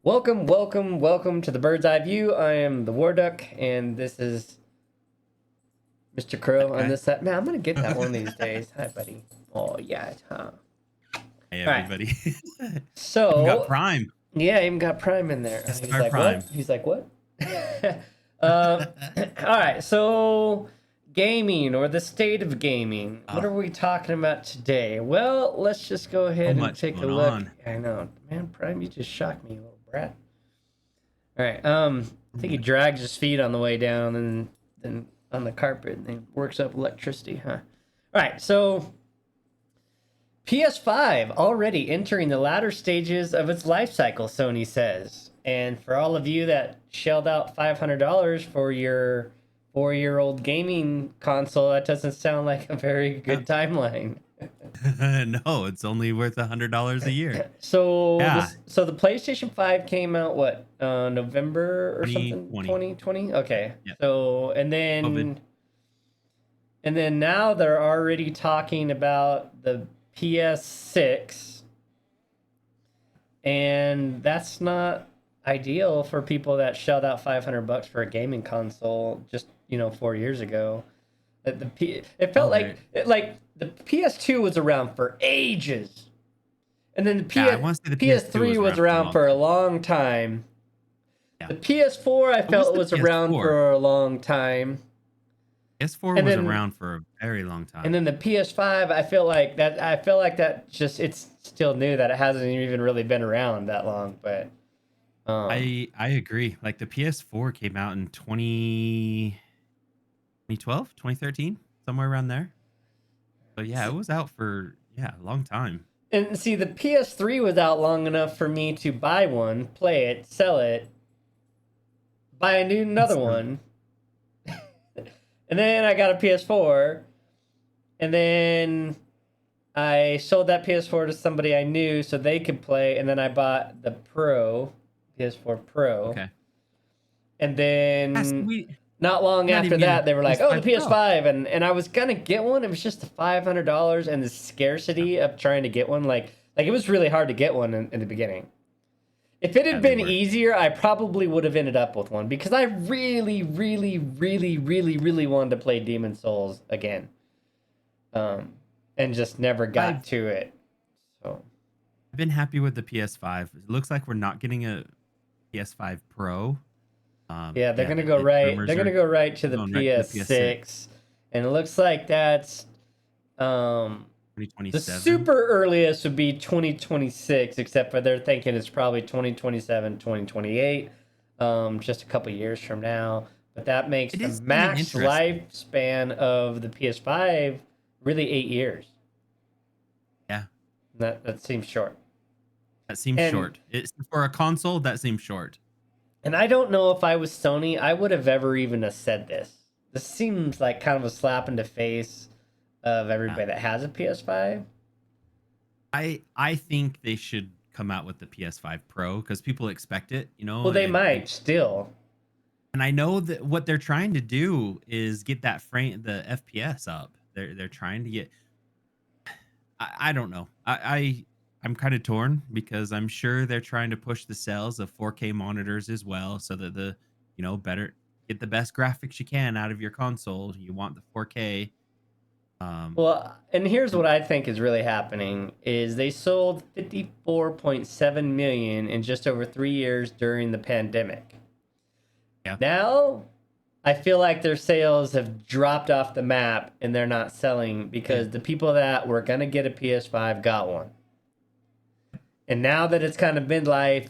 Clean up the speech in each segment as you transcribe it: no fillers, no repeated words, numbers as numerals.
Welcome to the Bird's Eye View. I am the War Duck, and this is Mr. Krow on this side. Man, I'm gonna get that one of these days. Hi, buddy. Oh yeah, huh? Hey everybody. So we got Prime. Yeah, even got Prime in there. Yes, He's our like, Prime. what? He's like, what? All right. So gaming, or the state of gaming. What are we talking about today? Well, let's just go ahead and take a look. I know, man. Prime, you just shocked me, little brat. All right. I think he drags his feet on the way down, and then on the carpet, and then works up electricity, huh? All right. So PS5 already entering the latter stages of its life cycle, Sony says. And for all of you that shelled out $500 for your 4-year-old gaming console, that doesn't sound like a very good timeline. No, it's only worth $100 a year. So the PlayStation 5 came out what, November or 2020. something? 2020. Okay. Yep. So and then now they're already talking about the PS6, and that's not ideal for people that shelled out $500 for a gaming console just 4 years ago. It felt like the PS2 was around for ages, and then the PS3 was around for a long time. The PS4 I felt was around for a long time. PS4 was around for a very long time. And then the PS5, I feel like that just, it's still new, that it hasn't even really been around that long. But I agree. Like the PS4 came out in 2012, 2013, somewhere around there. But yeah, it was out for a long time. And see, the PS3 was out long enough for me to buy one, play it, sell it, buy another one. And then I got a PS4, and then I sold that PS4 to somebody I knew so they could play, and then I bought the PS4 Pro. Okay. And then not long after that, they were like, oh, the PS5, and I was gonna get one. It was just the $500 and the scarcity of trying to get one. Like it was really hard to get one in the beginning. If it had been easier, I probably would have ended up with one, because I really wanted to play Demon's Souls again, and just never got to it. So I've been happy with the PS5. It looks like we're not getting a PS5 Pro. Yeah, they're gonna go right. They're gonna go right to the PS6, and it looks like that's 2027. The super earliest would be 2026, except for they're thinking it's probably 2027, 2028, just a couple years from now. But that makes the max lifespan of the PS5 really 8 years. Yeah. That seems short. That seems short. It's for a console, that seems short. And I don't know if I was Sony, I would have ever even said this. This seems like kind of a slap in the face of everybody that has a PS5. I think they should come out with the PS5 Pro because people expect it, Well, they might still. And I know that what they're trying to do is get the FPS up. They're trying to get. I don't know. I'm kind of torn because I'm sure they're trying to push the sales of 4K monitors as well, so that better get the best graphics you can out of your console. You want the 4K. Well, and here's what I think is really happening is they sold 54.7 million in just over 3 years during the pandemic. Yeah. Now, I feel like their sales have dropped off the map and they're not selling because the people that were going to get a PS5 got one. And now that it's kind of midlife,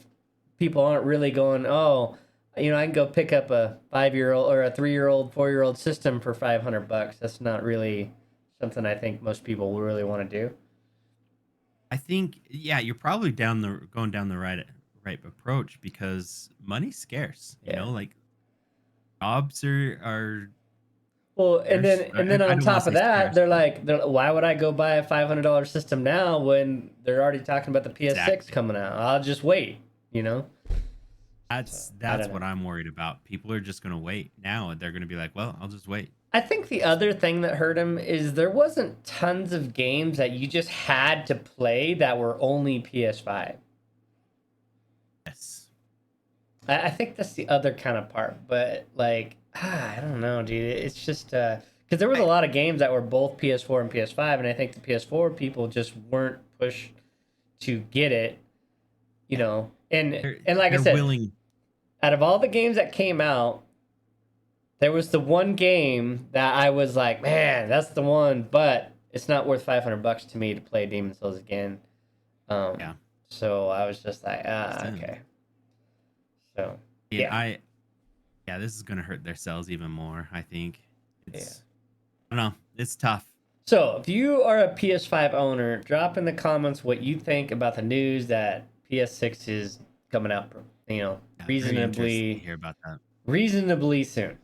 people aren't really going, oh, I can go pick up a 5-year-old or a 3-year-old, 4-year-old system for $500. That's not really something I think most people will really want to do. I think, you're probably going down the right approach because money's scarce. Like jobs are. Well, and then on top of that, they're like, why would I go buy a $500 system now when they're already talking about the PS6 coming out? I'll just wait. That's what I'm worried about. People are just going to wait now. They're going to be like, well, I'll just wait. I think the other thing that hurt him is there wasn't tons of games that you just had to play that were only PS5. Yes. I think that's the other kind of part, but like, I don't know, dude. It's just because there was a lot of games that were both PS4 and PS5, and I think the PS4 people just weren't pushed to get it, you know. And like I they're said, willing. out of all the games that came out, there was the one game that I was like, man, that's the one, but it's not worth $500 to me to play Demon's Souls again. Yeah. So I was just like, okay. So yeah, this is gonna hurt their sales even more. I think I don't know. It's tough. So if you are a PS5 owner, drop in the comments what you think about the news that PS6 is coming out. You know, reasonably to hear about that. Reasonably soon.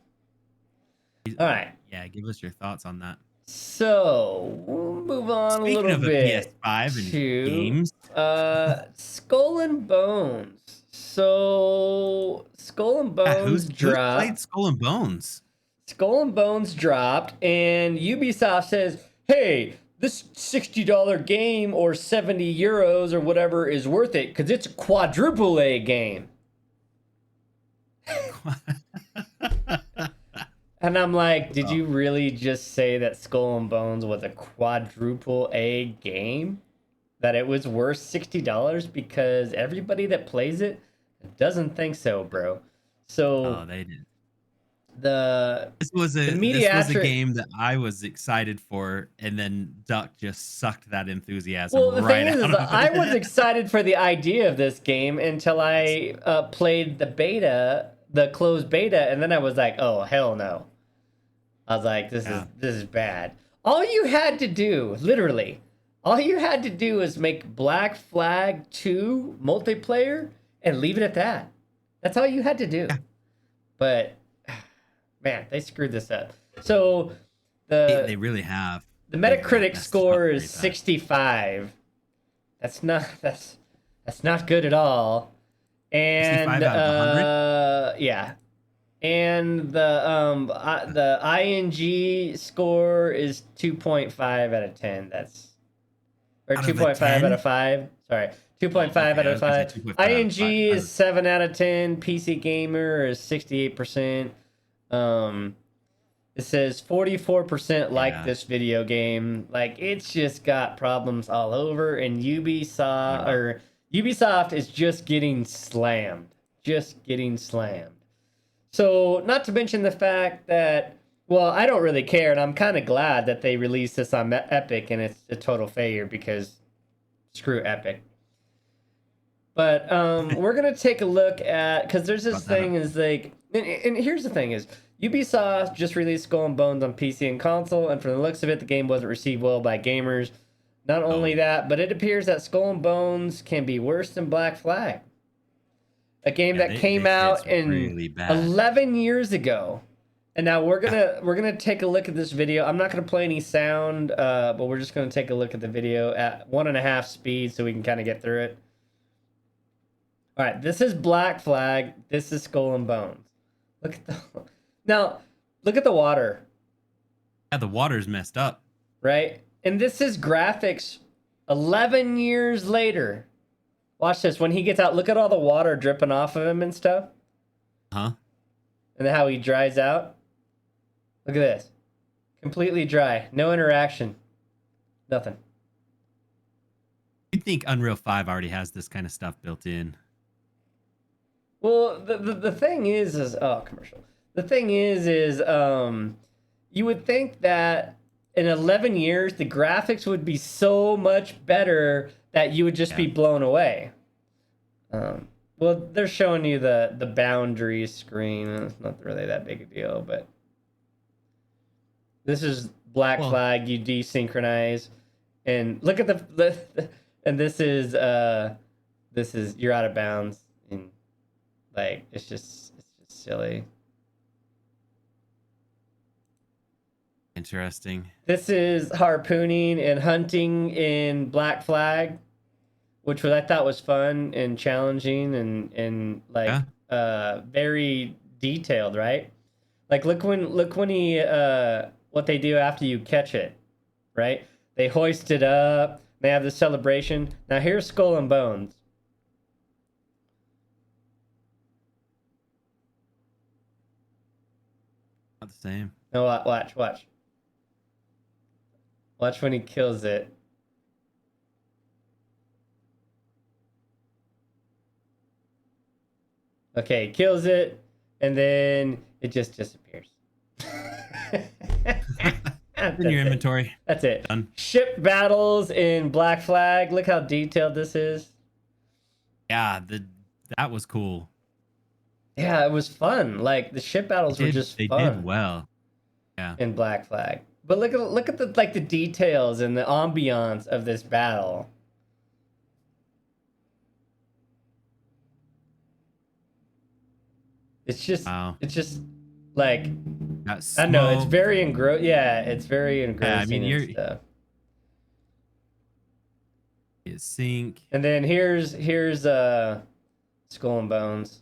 All right. Yeah, give us your thoughts on that. So we'll move on a little bit. PS5 and games. Skull and Bones. So Skull and Bones dropped. Who played Skull and Bones? Skull and Bones dropped, and Ubisoft says, "Hey, this $60 game or 70 euros or whatever is worth it because it's a quadruple A game." And I'm like, did you really just say that Skull and Bones was a quadruple A game? That it was worth $60? Because everybody that plays it doesn't think so, bro. So they did. This was a game that I was excited for, and then Duck just sucked that enthusiasm well, the right thing out is, of it. I was excited for the idea of this game until I played the beta, the closed beta, and then I was like, oh, hell no. I was like, this is bad. All you had to do, literally, all you had to do is make Black Flag 2 multiplayer and leave it at that. That's all you had to do. Yeah. But man, they screwed this up. So they really have. The Metacritic score is 65. That's not good at all. And 65 out of 100? Yeah. And the ING score is 2.5 out of 10. That's or 2.5 out of 5. Sorry. 2.5 out of 5. ING is 7 out of 10. PC Gamer is 68%. It says 44% like this video game. Like, it's just got problems all over, and Ubisoft is just getting slammed. So, not to mention the fact that, well, I don't really care, and I'm kind of glad that they released this on Epic, and it's a total failure because screw Epic. But we're gonna take a look at, because there's this thing is like, and here's the thing is, Ubisoft just released Skull and Bones on PC and console, and from the looks of it, the game wasn't received well by gamers. Not only that, but it appears that Skull and Bones can be worse than Black Flag, a game that came out in really 11 years ago. And now we're gonna take a look at this video. I'm not gonna play any sound, but we're just gonna take a look at the video at 1.5 speed so we can kind of get through it. All right, this is Black Flag. This is Skull and Bones. Look at the water. Yeah, the water's messed up. Right? And this is graphics 11 years later. Watch this. When he gets out, look at all the water dripping off of him and stuff. Huh? And how he dries out. Look at this. Completely dry. No interaction. Nothing. You'd think Unreal 5 already has this kind of stuff built in. Well, the thing is commercial. The thing is you would think that in 11 years the graphics would be so much better that you would just be blown away. Well, they're showing you the boundary screen. It's not really that big a deal, but this is Black Flag. You desynchronize, and look at and this is you're out of bounds. And like, it's just silly. Interesting. This is harpooning and hunting in Black Flag, which I thought was fun and challenging and like very detailed, right? Like look when he what they do after you catch it, right? They hoist it up. They have the celebration. Now here's Skull and Bones. Not the same. No, watch when he kills it. Okay, kills it, and then it just disappears. In your inventory. That's it. Done. Ship battles in Black Flag. Look how detailed this is. Yeah, that was cool. Yeah, it was fun. Like the ship battles were just fun. They did well. Yeah. In Black Flag. But look at the details and the ambiance of this battle. It's just like I know it's very it's very engrossing and stuff. It's sync. And then here's Skull and Bones.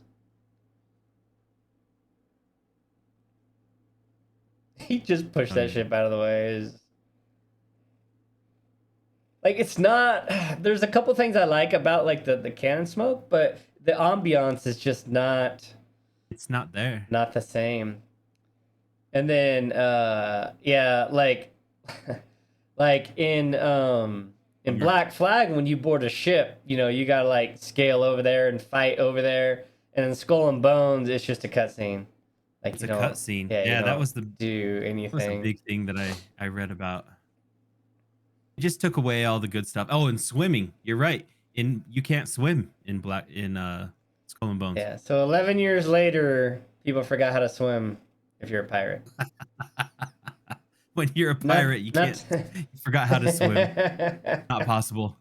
He just pushed that ship out of the way. Like it's not. There's a couple things I like about like the cannon smoke, but the ambiance is just not. It's not there. Not the same. And then yeah, like like in Black Flag, when you board a ship, you know, you gotta like scale over there and fight over there. And in Skull and Bones, it's just a cutscene. Like it's a cutscene. Yeah, that was do anything. That was a big thing that I read about. It just took away all the good stuff. Oh, and swimming. You're right. You can't swim in Skull and Bones. Yeah. So 11 years later, people forgot how to swim. If you're a pirate. When you're a pirate, you forgot how to swim. Not possible.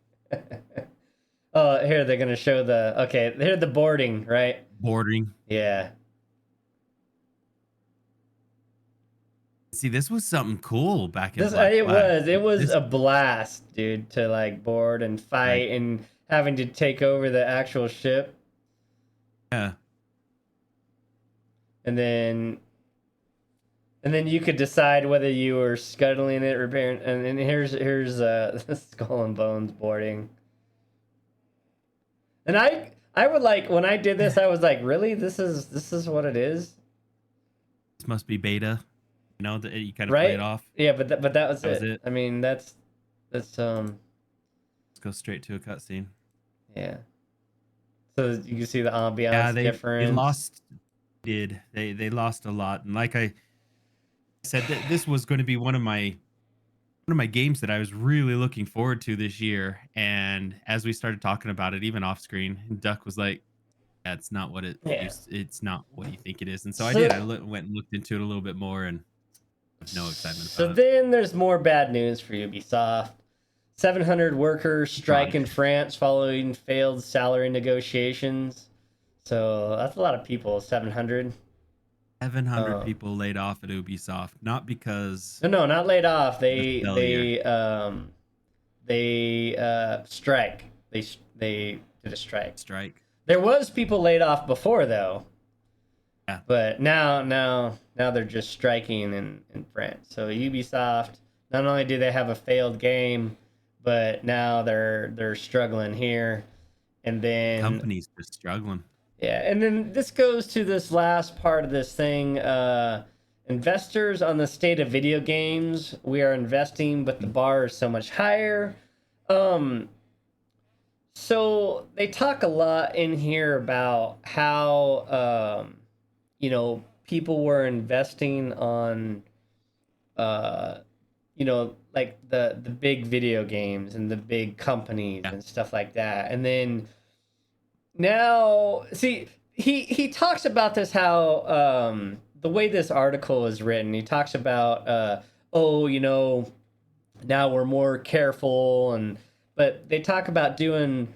Oh, here they're gonna show here the boarding, right? Boarding. Yeah. See, this was something cool back in Black Flag. It was a blast, dude, to like board and fight and having to take over the actual ship. Yeah. And then you could decide whether you were scuttling it, repairing. And then here's Skull and Bones boarding. And I would like when I did this, I was like, really, this is what it is. This must be beta. You know that you kind of play it off. Yeah, but that was it. I mean, that's let's go straight to a cutscene. Yeah. So you can see the ambiance difference. They lost a lot, and like I said, that this was going to be one of my games that I was really looking forward to this year. And as we started talking about it, even off screen, Duck was like, "Yeah, it's not what it's not what you think it is." And so I did. I went and looked into it a little bit more, and no excitement. So then there's more bad news for Ubisoft. 700 workers strike in France following failed salary negotiations. So that's a lot of people. 700 people laid off at Ubisoft, not because no, not laid off. They strike. They did a strike. There was people laid off before though. Yeah. But now they're just striking in France. So Ubisoft, not only do they have a failed game, but now they're struggling here. And then companies are struggling. Yeah, and then this goes to this last part of this thing. Investors on the state of video games. We are investing, but the bar is so much higher. So they talk a lot in here about how people were investing on like the big video games and the big companies and stuff like that. And then now, see, he talks about this, how the way this article is written, he talks about, now we're more careful, but they talk about doing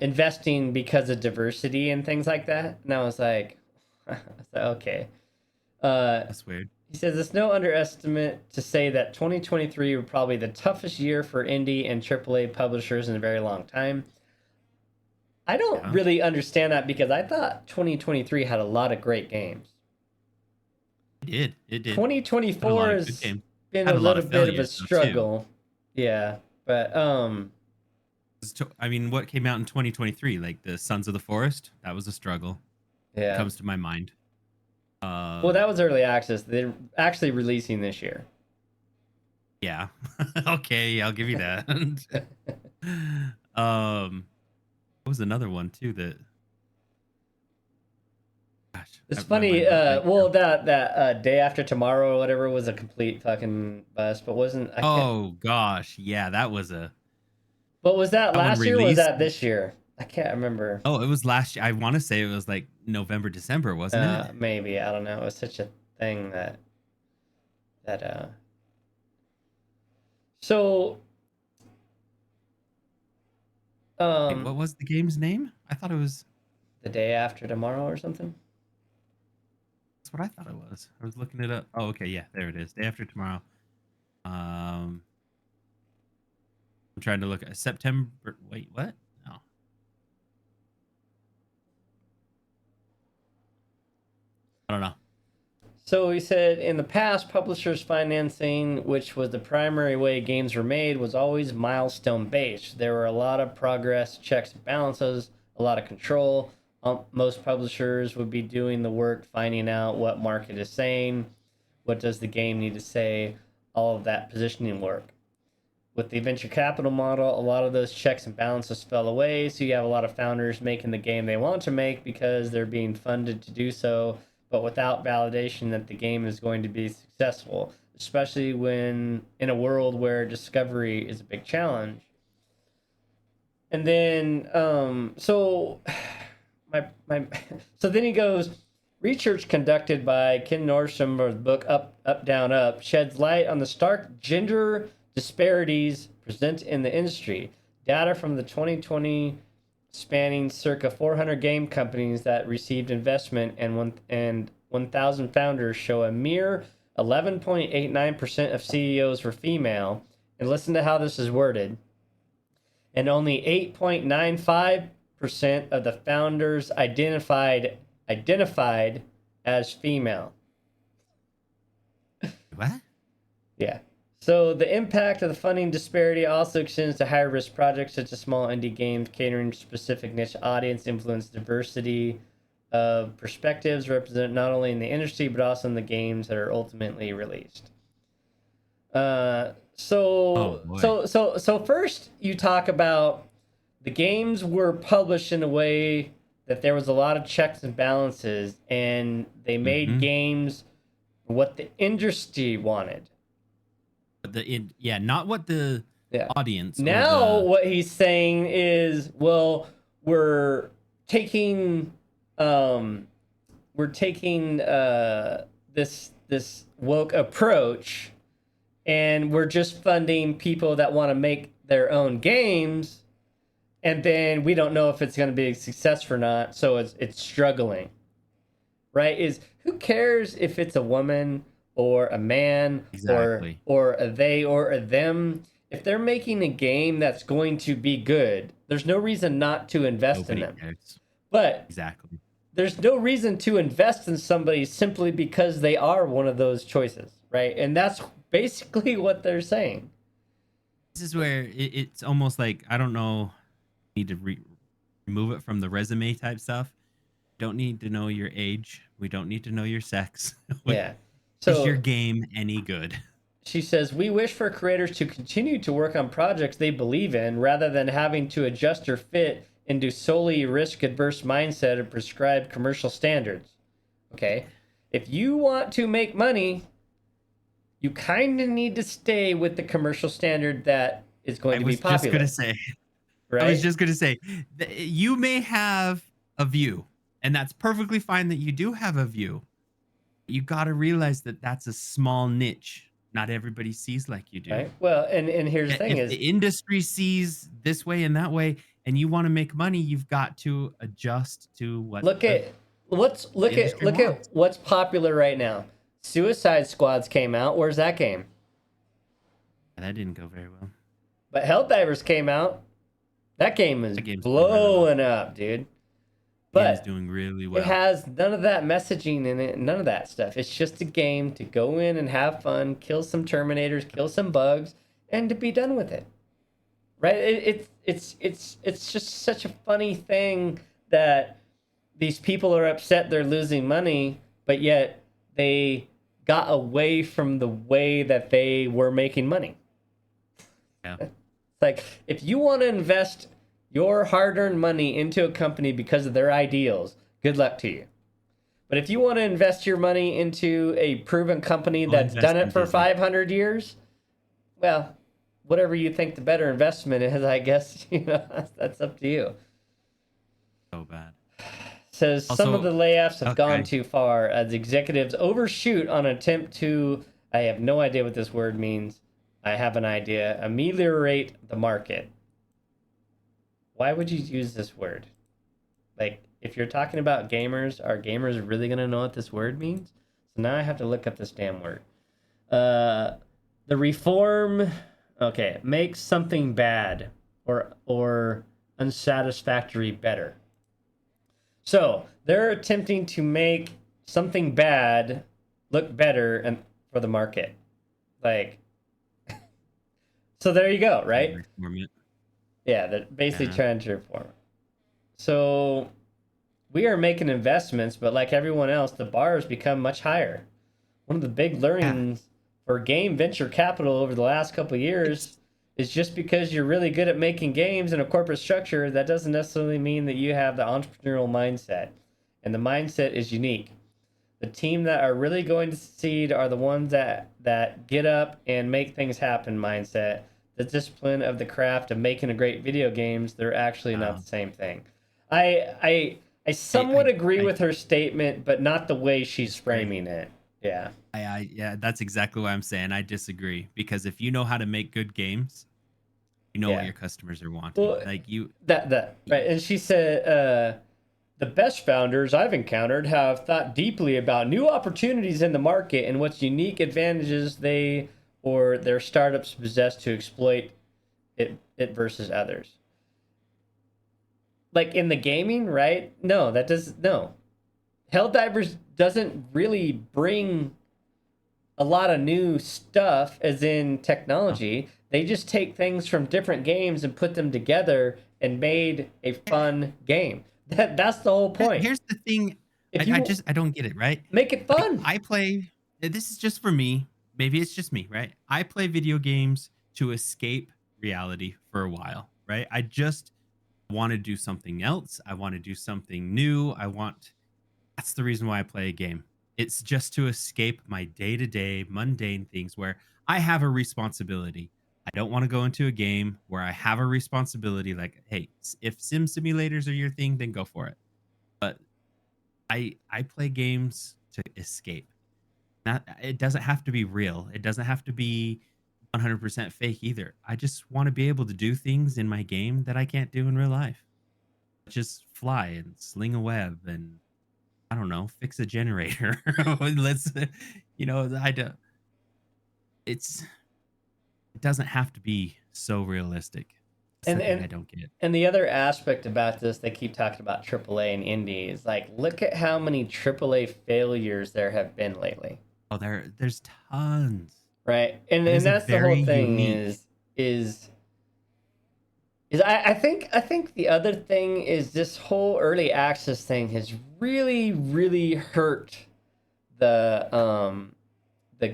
investing because of diversity and things like that. And I was like, okay. That's weird. He says it's no underestimate to say that 2023 were probably the toughest year for indie and AAA publishers in a very long time. I don't really understand that because I thought 2023 had a lot of great games. It did. 2024 has been a little bit of a struggle. Yeah, but I mean, what came out in 2023? Like the Sons of the Forest, that was a struggle. Yeah, comes to my mind. Well, that was early access. They're actually releasing this year. Yeah. Okay, I'll give you that. What was another one too that gosh, It's my funny. mind went blank Well, now. that day after tomorrow or whatever was a complete fucking bust. But wasn't I can't. Oh gosh, yeah, that was a But was that that one last year or was released. that this year? I can't remember. Oh, it was last year. I want to say it was like November, December, wasn't it? Maybe I don't know. It was such a thing that So Wait, what was the game's name? I thought it was the day after tomorrow or something. that's what I thought it was. I was looking it up. Oh, okay, yeah, there it is. Day after tomorrow. I'm trying to look at September. Wait, what? No, I don't know. So he said in the past, publishers' financing, which was the primary way games were made, was always milestone based. There were a lot of progress, checks, and balances, a lot of control. Most publishers would be doing the work, finding out what market is saying, what does the game need to say, all of that positioning work. With the venture capital model, a lot of those checks and balances fell away. So you have a lot of founders making the game they want to make because they're being funded to do so, but without validation that the game is going to be successful, especially when in a world where discovery is a big challenge. And then, so my so then he goes, research conducted by Ken Nordstrom of the book Up, Down, Up sheds light on the stark gender disparities present in the industry. Data from the 2020 spanning circa 400 game companies that received investment and 1,000 founders show a mere 11.89% of CEOs were female. And listen to how this is worded. And only 8.95% of the founders identified as female. What? Yeah. So the impact of the funding disparity also extends to higher risk projects such as small indie games catering to specific niche audience, influence diversity of perspectives represented not only in the industry but also in the games that are ultimately released. Oh So boy. first you talk about the games were published in a way that there was a lot of checks and balances, and they made Mm-hmm. games what the industry wanted. Yeah, not what the Yeah. audience or Now the what he's saying is, well, we're taking um this woke approach, and we're just funding people that want to make their own games, and then we don't know if it's going to be a success or not, so it's struggling. Right? Is who cares if it's a woman or a man exactly. or a they or a them? If they're making a game that's going to be good, there's no reason not to invest in Nobody them. cares. But Exactly. there's no reason to invest in somebody simply because they are one of those choices, right? And that's basically what they're saying. This is where it's almost like I don't know. Need to remove it from the resume type stuff. Don't need to know your age. We don't need to know your sex. Yeah. Is your So game any good? she says, we wish for creators to continue to work on projects they believe in rather than having to adjust or fit into solely risk adverse mindset of prescribed commercial standards. Okay. If you want to make money, you kind of need to stay with the commercial standard that is going to be popular. I was Right? just gonna say, you may have a view, and that's perfectly fine that you do have a view. You got to realize that that's a small niche. Not everybody sees like you do. Right. Well, and here's the thing If is, the industry sees this way and that way, and you want to make money, you've got to adjust to what look the at industry look at wants. what's popular right now. Suicide Squads came out. Where's that game? And that didn't go very well. But Helldivers came out. That game is That game's doing really well. blowing up, dude. Game's But doing really well. it has none of that messaging in it, none of that stuff. It's just a game to go in and have fun, kill some Terminators, kill some bugs, and to be done with it. Right? It's just such a funny thing that these people are upset they're losing money but yet they got away from the way that they were making money. Yeah. It's like, if you want to invest your hard-earned money into a company because of their ideals, good luck to you. But if you want to invest your money into a proven company that's done it for 500 years, well, whatever you think the better investment is, I guess, that's up to you. So bad. Says Also, some of the layoffs have gone too far as executives overshoot on an attempt to, I have no idea what this word means. I have an idea. Ameliorate the market. Why would you use this word? Like, if you're talking about gamers, are gamers really going to know what this word means? So now I have to look up this damn word. The reform, okay, makes something bad or unsatisfactory better. So they're attempting to make something bad look better and for the market. Like, so there you go, right? Yeah, they're basically trying to reform it. So we are making investments, but like everyone else, the bar has become much higher. One of the big learnings for game venture capital over the last couple of years is just because you're really good at making games in a corporate structure, that doesn't necessarily mean that you have the entrepreneurial mindset. And the mindset is unique. The team that are really going to succeed are the ones that get up and make things happen mindset. The discipline of the craft of making a great video games, they're actually not the same thing. I somewhat agree with her statement, but not the way she's framing it. Yeah. Yeah, that's exactly what I'm saying. I disagree, because if you know how to make good games, you know what your customers are wanting. Well, like you that right. And she said, the best founders I've encountered have thought deeply about new opportunities in the market and what's unique advantages they or their startups possess to exploit it versus others. Like in the gaming, right? No. Helldivers doesn't really bring a lot of new stuff as in technology. They just take things from different games and put them together and made a fun game. That's the whole point. Here's the thing. I don't get it, right? Make it fun. I play, this is just for me. Maybe it's just me, right? I play video games to escape reality for a while, right? I just want to do something else. I want to do something new. That's the reason why I play a game. It's just to escape my day-to-day mundane things where I have a responsibility. I don't want to go into a game where I have a responsibility like, hey, if sim simulators are your thing, then go for it. But I play games to escape. It doesn't have to be real. It doesn't have to be 100% fake either. I just want to be able to do things in my game that I can't do in real life. Just fly and sling a web and, I don't know, fix a generator. Let's, I don't. It doesn't have to be so realistic. And I don't get. And the other aspect about this, they keep talking about AAA and indie, is like, look at how many AAA failures there have been lately. Oh, there's tons. Right, and that's the whole thing. Is I think the other thing is this whole early access thing has really hurt the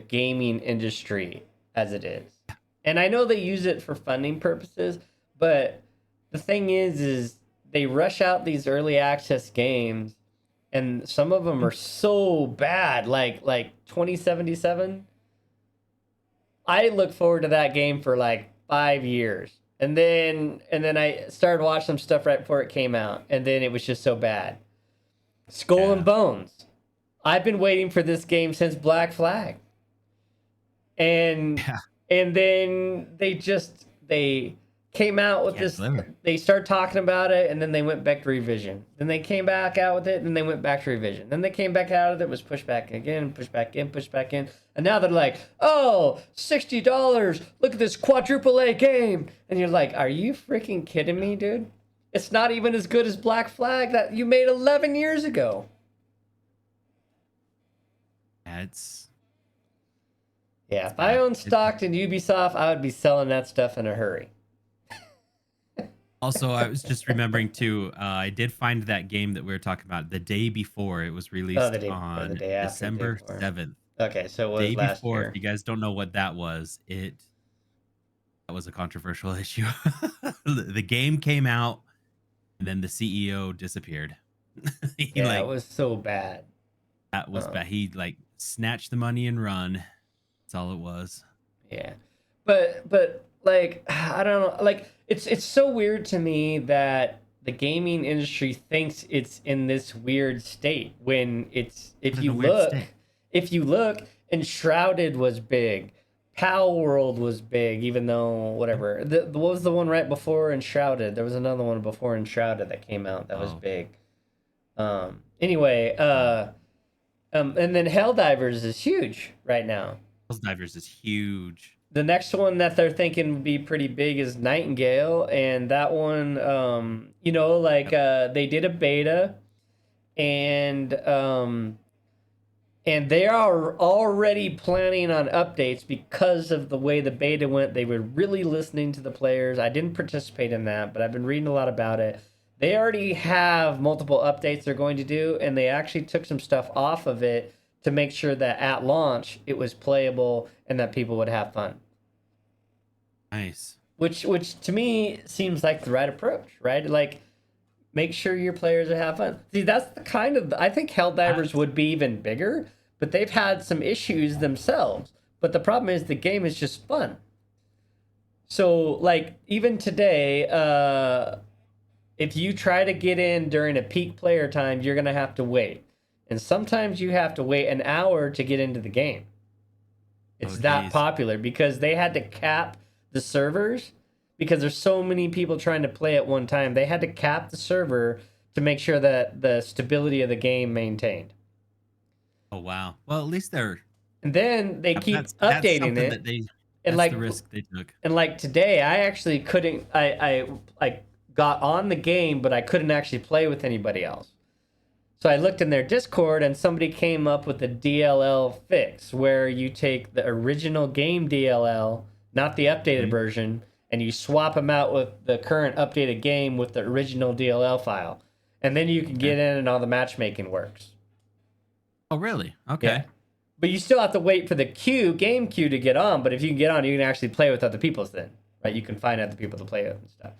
gaming industry as it is. And I know they use it for funding purposes, but the thing is they rush out these early access games, and some of them are so bad, like 2077. I look forward to that game for like 5 years. And then I started watching some stuff right before it came out, and then it was just so bad. Skull and Bones. I've been waiting for this game since Black Flag. And then they came out with this. They started talking about it, and then they went back to revision. Then they came back out with it, and then they went back to revision. Then they came back out of it, was pushed back again, pushed back in. And now they're like, oh, $60. Look at this quadruple A game. And you're like, are you freaking kidding me, dude? It's not even as good as Black Flag that you made 11 years ago. Yeah, if I owned stock in UbiSoft, I would be selling that stuff in a hurry. Also, I was just remembering too, I did find that game that we were talking about the day before it was Oh, released the day before, the on day after, the day December before. 7th. Okay, so it was Day last before, if year. you guys don't know what that was, that was a controversial issue. The game came out and then the CEO disappeared. He Yeah, it like was so bad. that was Um, bad. He like snatched the money and run. That's all it was. yeah, but like I don't know, like it's so weird to me that the gaming industry thinks it's in this weird state when it's Put in a weird state. if you look, Enshrouded was big, Pal World was big, even though whatever. What was the one right before Enshrouded? There was another one before Enshrouded that came out that was Oh, big. Anyway, oh. and then Helldivers is huge right now. Those Divers is huge. The next one that they're thinking would be pretty big is Nightingale, and that one, like Yep. they did a beta, and and they are already planning on updates because of the way the beta went. They were really listening to the players. I didn't participate in that, but I've been reading a lot about it. They already have multiple updates they're going to do, and they actually took some stuff off of it to make sure that at launch it was playable and that people would have fun. Nice. Which to me seems like the right approach, right? Like make sure your players have fun. See, that's the kind of I think Helldivers would be even bigger, but they've had some issues themselves. But the problem is the game is just fun. So like even today, if you try to get in during a peak player time, you're gonna have to wait. And sometimes you have to wait an hour to get into the game. Oh, It's that geez. popular because they had to cap the servers because there's so many people trying to play at one time. They had to cap the server to make sure that the stability of the game maintained. Oh, wow. Well, at least they're And then they keep that's updating something it. that they And that's the like risk they took. today I actually couldn't I got on the game but I couldn't actually play with anybody else. So I looked in their Discord and somebody came up with a DLL fix where you take the original game DLL, not the updated Mhm. version, and you swap them out with the current updated game with the original DLL file. And then you can Okay. get in and all the matchmaking works. Oh, really? Yeah. Okay. But you still have to wait for the game queue to get on, but if you can get on, you can actually play with other people's then, right? You can find other people to play with and stuff.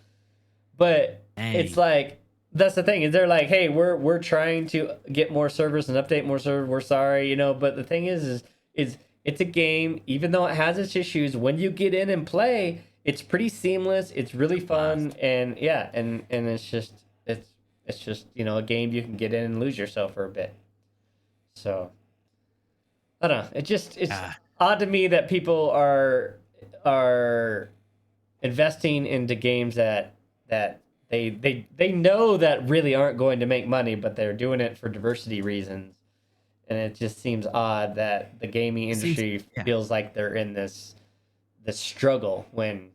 But it's Dang. like that's the thing is they're like, hey, we're trying to get more servers and update more servers. We're sorry, But the thing is it's a game. Even though it has its issues, when you get in and play, it's pretty seamless. It's really fun, Blast. and yeah, and it's just a game you can get in and lose yourself for a bit. So I don't know. It's Ah, odd to me that people are investing into games that they know that really aren't going to make money, but they're doing it for diversity reasons. And it just seems odd that the gaming seems industry yeah. feels like they're in this struggle when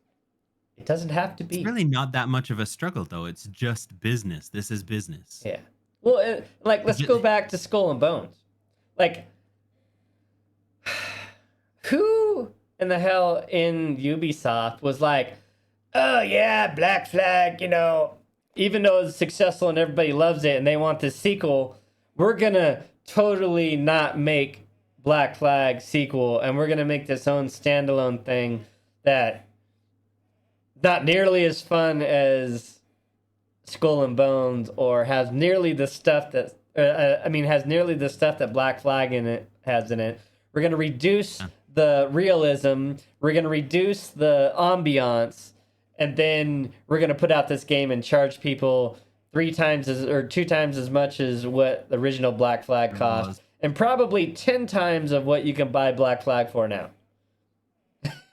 it doesn't have to It's be. really not that much of a struggle though. It's just business. This is business. Yeah. Well, like let's go Ju- back to Skull and Bones. Like, who in the hell in Ubisoft was like, oh yeah, Black Flag, even though it's successful and everybody loves it and they want this sequel, we're gonna totally not make Black Flag sequel and we're gonna make this own standalone thing that not nearly as fun as Skull and Bones or has nearly the stuff that has nearly the stuff that Black Flag in it has in it. We're gonna reduce yeah. the realism. We're gonna reduce the ambiance, and then we're gonna put out this game and charge people 3 times or 2 times as much as what the original Black Flag It cost, was. and probably 10 times of what you can buy Black Flag for now.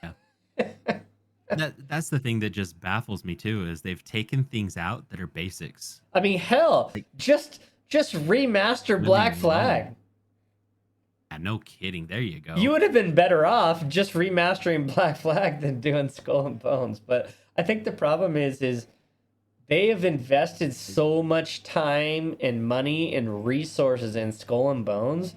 Yeah. That's the thing that just baffles me too is they've taken things out that are basics. I mean, hell, Like just remaster really Black Flag. low. Yeah, no kidding. There you go. You would have been better off just remastering Black Flag than doing Skull and Bones. But I think the problem is they have invested so much time and money and resources in Skull and Bones.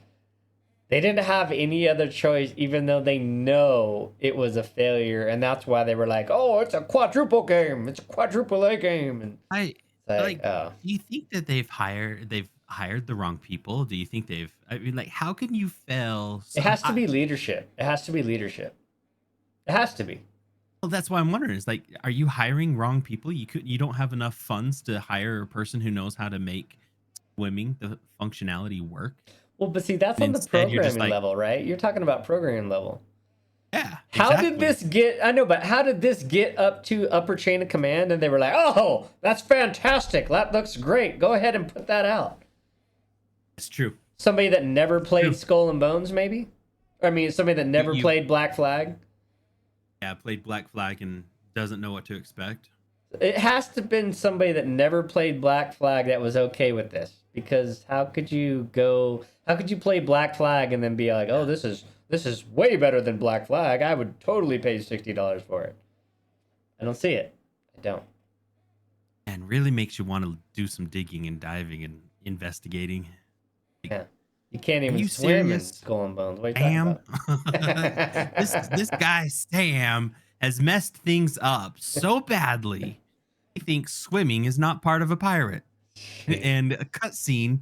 They didn't have any other choice, even though they know it was a failure, and that's why they were like, "Oh, it's a quadruple game. It's a quadruple A game." And I like, oh, do you think that they've hired the wrong people? Do you think I mean, like, how can you fail? it has to be leadership. It has to be leadership. It has to be. Well, that's why I'm wondering. Is like, are you hiring wrong people? You don't have enough funds to hire a person who knows how to make swimming the functionality work. Well, but see, that's And on the instead, you're just programming like, level, right? You're talking about programming level. yeah, How did exactly. this get? I know, but how did this get up to upper chain of command? And they were like, "Oh, that's fantastic. That looks great. Go ahead and put that out." It's true. Somebody that never played True. Skull and Bones, maybe. I mean, somebody that never played Black Flag. Yeah, played Black Flag and doesn't know what to expect. It has to have been somebody that never played Black Flag that was okay with this. Because how could you play Black Flag and then be like, "Oh, this is way better than Black Flag. I would totally pay $60 for it." I don't see it. I don't. And really makes you want to do some digging and diving and investigating. Yeah. You can't even you swim in serious? Skull and Bones. What are you talking about? this guy Sam has messed things up so badly. He thinks swimming is not part of a pirate. And a cutscene.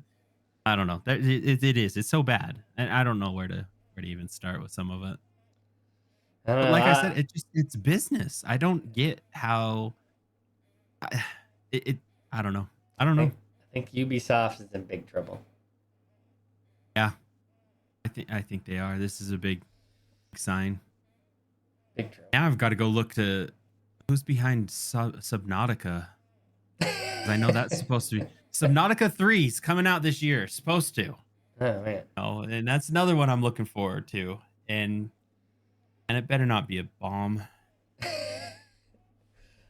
I don't know. It is. It's so bad, and I don't know where to even start with some of it. I don't But know. like I said, it's business. I don't get how. It I don't know. I don't know. I think Ubisoft is in big trouble. Yeah, I think they are. This is a big sign. Big trouble. Now I've got to go look to who's behind Subnautica. 'Cause I know that's supposed to be Subnautica 3 is coming out this year. Supposed to. Oh man. Oh, and that's another one I'm looking forward to. And it better not be a bomb.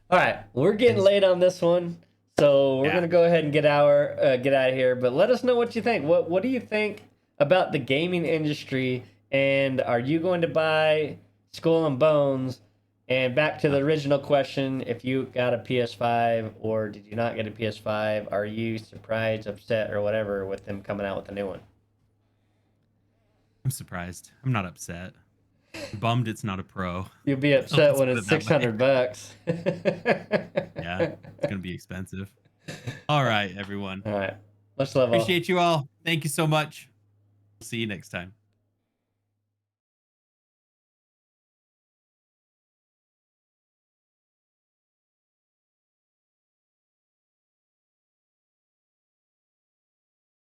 All right, we're getting late on this one, so we're gonna go ahead and get out of here. But let us know what you think. What do you think about the gaming industry? And are you going to buy Skull and Bones? And back to the original question: if you got a PS5 or did you not get a PS5, are you surprised, upset, or whatever with them coming out with a new one? I'm surprised. I'm not upset. I'm bummed it's not a pro. You'll be upset when it's $600. Yeah, it's gonna be expensive. All right, everyone. All right, much love. Appreciate you all. Thank you so much. See you next time.